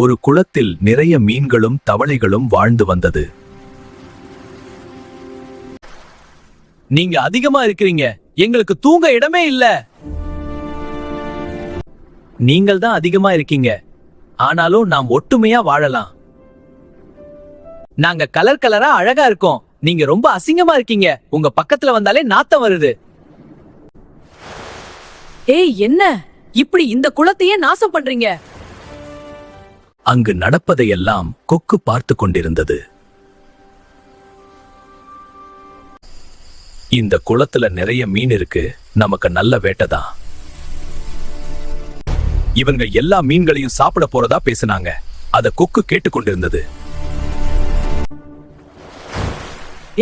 ஒரு குளத்தில் நிறைய மீன்களும் தவளைகளும் வாழ்ந்து வந்தது. நீங்க அதிகமா இருக்கிறீங்க, எங்களுக்கு தூங்க இடமே இல்ல. நீங்கள் தான் அதிகமா இருக்கீங்க, ஆனாலும் நாம் ஒற்றுமையா வாழலாம். நாங்க கலர் கலரா அழகா இருக்கோம், நீங்க ரொம்ப அசிங்கமா இருக்கீங்க, உங்க பக்கத்துல வந்தாலே நாத்தம் வருது. ஏய், என்ன இப்படி இந்த குளத்தையே நாசம் பண்றீங்க? அங்கு நடப்பதையெல்லாம் கொக்கு பார்த்து கொண்டிருந்தது. இந்த குளத்துல நிறைய மீன் இருக்கு, நமக்கு நல்ல வேட்டைதான். இவங்க எல்லா மீன்களையும் சாப்பிட போறதா பேசினாங்க. அத கொக்கு கேட்டுக்கொண்டிருந்தது.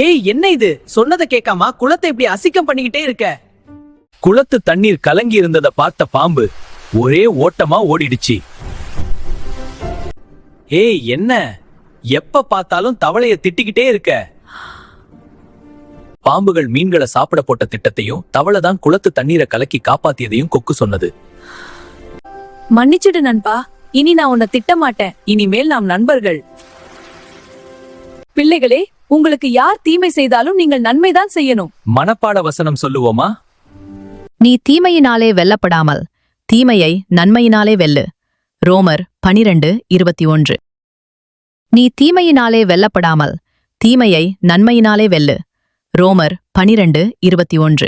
ஏய், என்ன இது? சொன்னதை கேட்காம குளத்தை இப்படி அசிக்கம் பண்ணிக்கிட்டே இருக்க. குளத்து தண்ணீர் கலங்கி இருந்ததை பார்த்த பாம்பு ஒரே ஓட்டமா ஓடிடுச்சு. ஏய், என்ன எப்ப பார்த்தாலும் தவளைய திட்டிக்கிட்டே இருக்க? பாம்புகள் மீன்களை சாப்பிட போட்ட திட்டத்தையும் தவளை தான் குளத்து தண்ணீரை கலக்கி காப்பாத்தியதையும் கொக்கு சொன்னது. மன்னிச்சிடு நண்பா, இனி நான் உன்னை திட்ட மாட்டேன். இனிமேல் நாம் நண்பர்கள். பிள்ளைகளே, உங்களுக்கு யார் தீமை செய்தாலும் நீங்கள் நன்மைதான் செய்யணும். மனப்பாட வசனம் சொல்லுவோமா? நீ தீமையினாலே வெல்லப்படாமல் தீமையை நன்மையினாலே வெல்லு. ரோமர் 12:21. நீ தீமையினாலே வெல்லப்படாமல் தீமையை நன்மையினாலே வெல்லு. ரோமர் 12:21.